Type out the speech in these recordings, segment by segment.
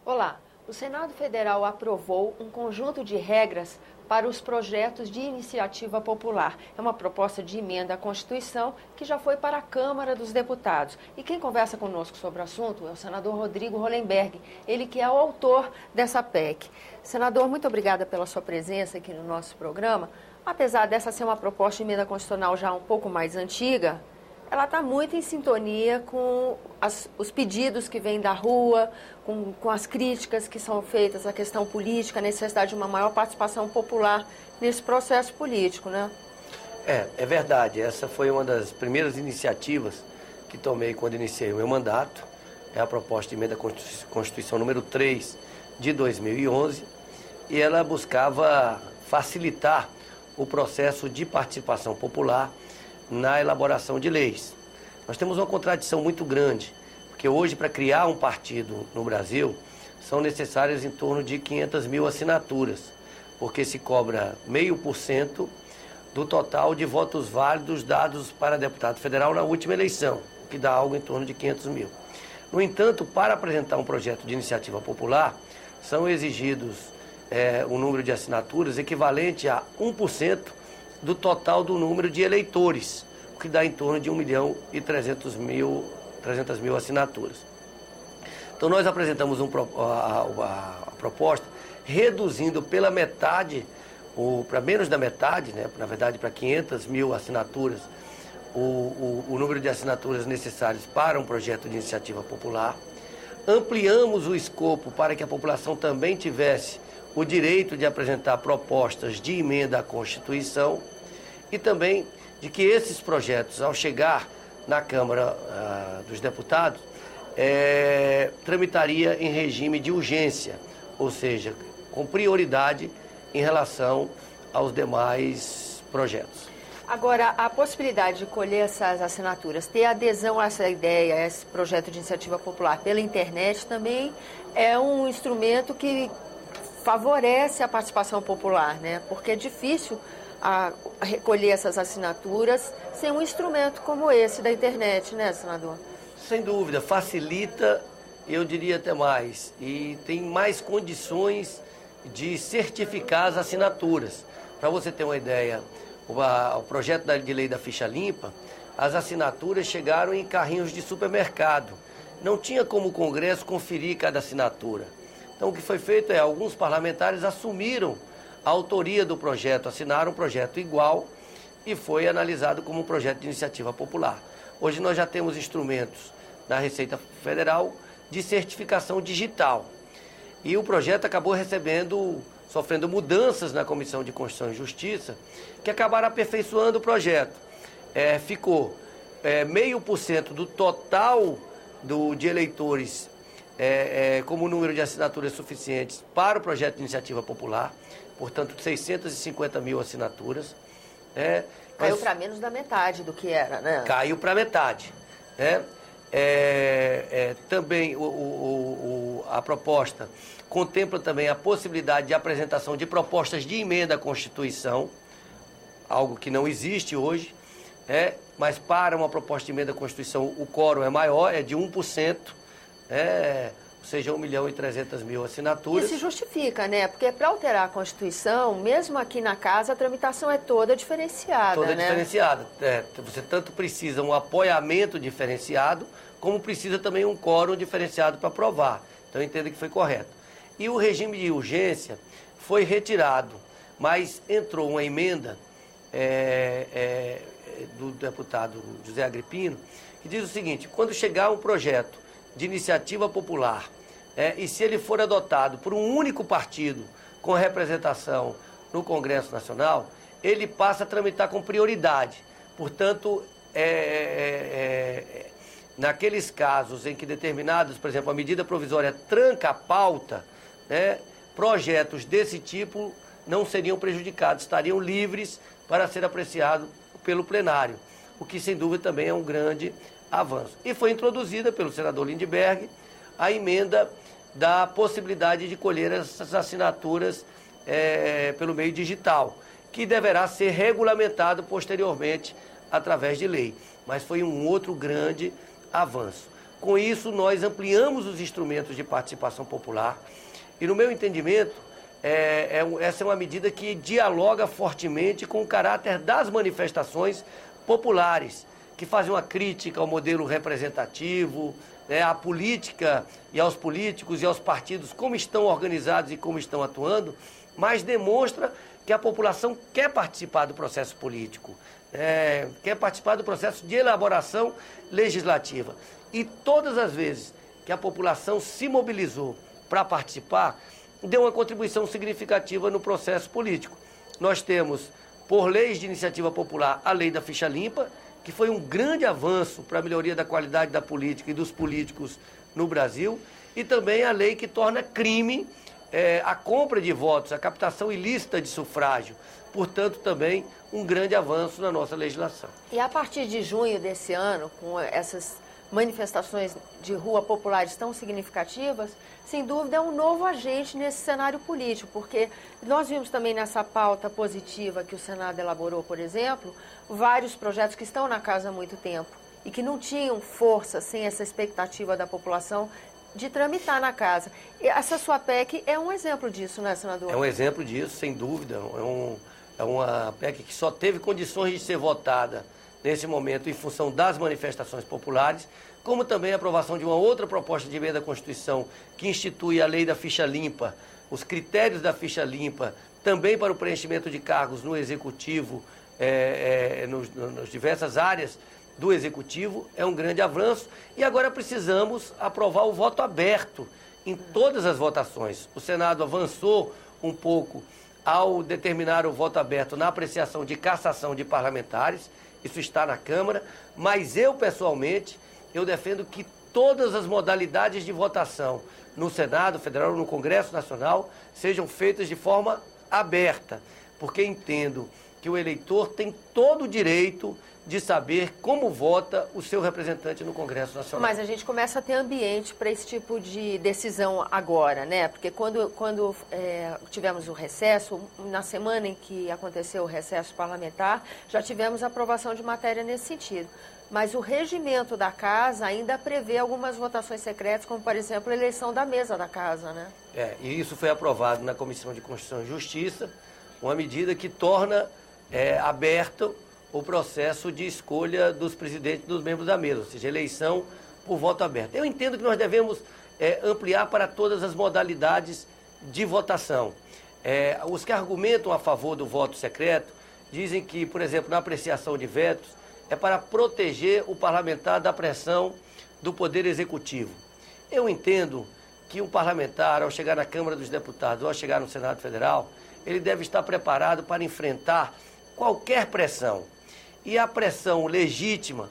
Olá, o Senado Federal aprovou um conjunto de regras para os projetos de iniciativa popular. É uma proposta de emenda à Constituição que já foi para a Câmara dos Deputados. E quem conversa conosco sobre o assunto é o senador Rodrigo Hollenberg, ele que é o autor dessa PEC. Senador, muito obrigada pela sua presença aqui no nosso programa. Apesar dessa ser uma proposta de emenda constitucional já um pouco mais antiga, ela está muito em sintonia com os pedidos que vêm da rua, com as críticas que são feitas à questão política, a necessidade de uma maior participação popular nesse processo político, né? É verdade. Essa foi uma das primeiras iniciativas que tomei quando iniciei o meu mandato. É a proposta de emenda à Constituição número 3 de 2011 e ela buscava facilitar o processo de participação popular na elaboração de leis. Nós temos uma contradição muito grande, porque hoje, para criar um partido no Brasil, são necessárias em torno de 500 mil assinaturas, porque se cobra 0,5% do total de votos válidos dados para deputado federal na última eleição, o que dá algo em torno de 500 mil. No entanto, para apresentar um projeto de iniciativa popular, são exigidos um número de assinaturas equivalente a 1% do total do número de eleitores, o que dá em torno de 1.300.000 mil assinaturas. Então nós apresentamos a proposta reduzindo pela metade, ou para menos da metade, né, na verdade para 500 mil assinaturas, o número de assinaturas necessárias para um projeto de iniciativa popular. Ampliamos o escopo para que a população também tivesse o direito de apresentar propostas de emenda à Constituição e também de que esses projetos, ao chegar na Câmara dos Deputados, tramitaria em regime de urgência, ou seja, com prioridade em relação aos demais projetos. Agora, a possibilidade de colher essas assinaturas, ter adesão a essa ideia, a esse projeto de iniciativa popular pela internet também é um instrumento que favorece a participação popular, né? Porque é difícil recolher essas assinaturas sem um instrumento como esse da internet, né, senador? Sem dúvida, facilita, eu diria até mais, e tem mais condições de certificar as assinaturas. Para você ter uma ideia, o projeto de lei da ficha limpa, as assinaturas chegaram em carrinhos de supermercado. Não tinha como o Congresso conferir cada assinatura. Então o que foi feito alguns parlamentares assumiram a autoria do projeto, assinaram um projeto igual e foi analisado como um projeto de iniciativa popular. Hoje nós já temos instrumentos na Receita Federal de certificação digital. E o projeto acabou sofrendo mudanças na Comissão de Constituição e Justiça, que acabaram aperfeiçoando o projeto. Ficou 0,5% do total de eleitores como número de assinaturas suficientes para o projeto de iniciativa popular, portanto 650 mil assinaturas. Caiu para menos da metade do que era, né? Caiu para metade. Também a proposta contempla também a possibilidade de apresentação de propostas de emenda à Constituição, algo que não existe hoje, mas para uma proposta de emenda à Constituição o quórum é maior, é de 1%, ou seja, 1.300.000 assinaturas. E se justifica, né? Porque para alterar a Constituição, mesmo aqui na casa, a tramitação é toda diferenciada, Toda né? diferenciada. Você tanto precisa um apoiamento diferenciado, como precisa também um quórum diferenciado para aprovar. Então, eu entendo que foi correto. E o regime de urgência foi retirado, mas entrou uma emenda do deputado José Agripino, que diz o seguinte: quando chegar um projeto de iniciativa popular, e se ele for adotado por um único partido com representação no Congresso Nacional, ele passa a tramitar com prioridade. Portanto, naqueles casos em que determinados, por exemplo, a medida provisória tranca a pauta, projetos desse tipo não seriam prejudicados, estariam livres para ser apreciados pelo plenário, o que sem dúvida também é um grande avanço. E foi introduzida pelo senador Lindbergh a emenda da possibilidade de colher essas assinaturas pelo meio digital, que deverá ser regulamentado posteriormente através de lei. Mas foi um outro grande avanço. Com isso, nós ampliamos os instrumentos de participação popular e, no meu entendimento, essa é uma medida que dialoga fortemente com o caráter das manifestações populares, que fazem uma crítica ao modelo representativo, à política e aos políticos e aos partidos, como estão organizados e como estão atuando, mas demonstra que a população quer participar do processo político, quer participar do processo de elaboração legislativa. E todas as vezes que a população se mobilizou para participar, deu uma contribuição significativa no processo político. Nós temos, por leis de iniciativa popular, a lei da ficha limpa, que foi um grande avanço para a melhoria da qualidade da política e dos políticos no Brasil, e também a lei que torna crime a compra de votos, a captação ilícita de sufrágio. Portanto, também um grande avanço na nossa legislação. E a partir de junho desse ano, com essas manifestações de rua populares tão significativas, sem dúvida é um novo agente nesse cenário político, porque nós vimos também nessa pauta positiva que o Senado elaborou, por exemplo, vários projetos que estão na casa há muito tempo e que não tinham força sem essa expectativa da população de tramitar na casa. E essa sua PEC é um exemplo disso, né, senador? É um exemplo disso, sem dúvida. É uma PEC que só teve condições de ser votada nesse momento em função das manifestações populares, como também a aprovação de uma outra proposta de emenda à Constituição que institui a lei da ficha limpa, os critérios da ficha limpa, também para o preenchimento de cargos no Executivo, nas diversas áreas do Executivo, é um grande avanço. E agora precisamos aprovar o voto aberto em todas as votações. O Senado avançou um pouco ao determinar o voto aberto na apreciação de cassação de parlamentares. Isso está na Câmara, mas eu, pessoalmente, eu defendo que todas as modalidades de votação no Senado Federal, no Congresso Nacional, sejam feitas de forma aberta, porque entendo que o eleitor tem todo o direito de saber como vota o seu representante no Congresso Nacional. Mas a gente começa a ter ambiente para esse tipo de decisão agora, né? Porque quando tivemos o recesso, na semana em que aconteceu o recesso parlamentar, já tivemos aprovação de matéria nesse sentido. Mas o regimento da Casa ainda prevê algumas votações secretas, como, por exemplo, a eleição da mesa da Casa, né? E isso foi aprovado na Comissão de Constituição e Justiça, uma medida que torna aberto o processo de escolha dos presidentes e dos membros da mesa, ou seja, eleição por voto aberto. Eu entendo que nós devemos ampliar para todas as modalidades de votação. Os que argumentam a favor do voto secreto dizem que, por exemplo, na apreciação de vetos, é para proteger o parlamentar da pressão do Poder Executivo. Eu entendo que um parlamentar, ao chegar na Câmara dos Deputados ou ao chegar no Senado Federal, ele deve estar preparado para enfrentar qualquer pressão. E a pressão legítima,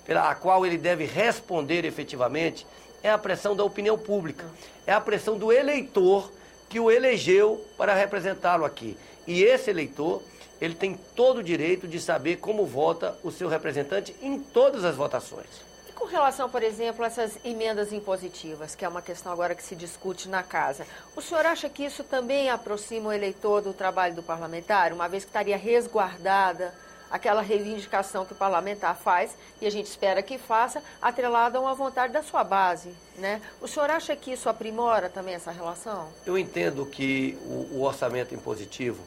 pela qual ele deve responder efetivamente, é a pressão da opinião pública. É a pressão do eleitor que o elegeu para representá-lo aqui. E esse eleitor, ele tem todo o direito de saber como vota o seu representante em todas as votações. E com relação, por exemplo, a essas emendas impositivas, que é uma questão agora que se discute na Casa, o senhor acha que isso também aproxima o eleitor do trabalho do parlamentar, uma vez que estaria resguardada aquela reivindicação que o parlamentar faz, e a gente espera que faça, atrelada a uma vontade da sua base, né? O senhor acha que isso aprimora também essa relação? Eu entendo que o orçamento impositivo,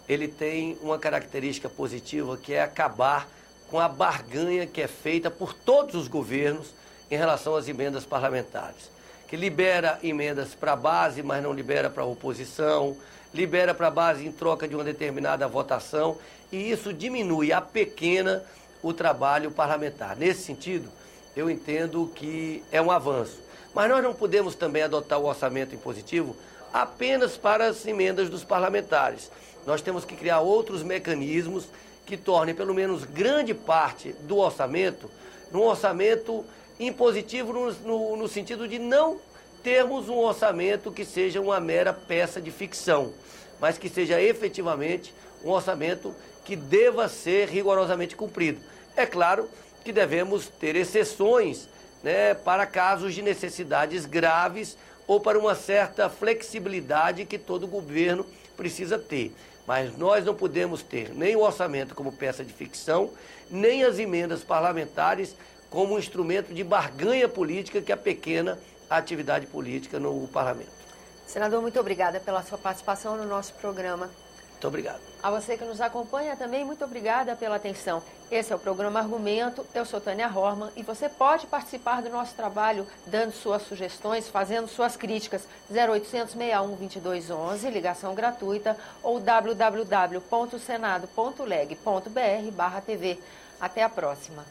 ele tem uma característica positiva, que é acabar com a barganha que é feita por todos os governos em relação às emendas parlamentares, que libera emendas para a base, mas não libera para a oposição, libera para a base em troca de uma determinada votação, e isso diminui a pequena o trabalho parlamentar. Nesse sentido, eu entendo que é um avanço. Mas nós não podemos também adotar o orçamento impositivo apenas para as emendas dos parlamentares. Nós temos que criar outros mecanismos que tornem pelo menos grande parte do orçamento num orçamento impositivo no sentido de não termos um orçamento que seja uma mera peça de ficção, mas que seja efetivamente um orçamento que deva ser rigorosamente cumprido. É claro que devemos ter exceções, né, para casos de necessidades graves ou para uma certa flexibilidade que todo governo precisa ter. Mas nós não podemos ter nem o orçamento como peça de ficção, nem as emendas parlamentares como um instrumento de barganha política que apequena a atividade política no parlamento. Senador, muito obrigada pela sua participação no nosso programa. Muito obrigado. A você que nos acompanha também, muito obrigada pela atenção. Esse é o programa Argumento, eu sou Tânia Horman e você pode participar do nosso trabalho dando suas sugestões, fazendo suas críticas. 0800 61 2211, ligação gratuita, ou www.senado.leg.br/TV. Até a próxima.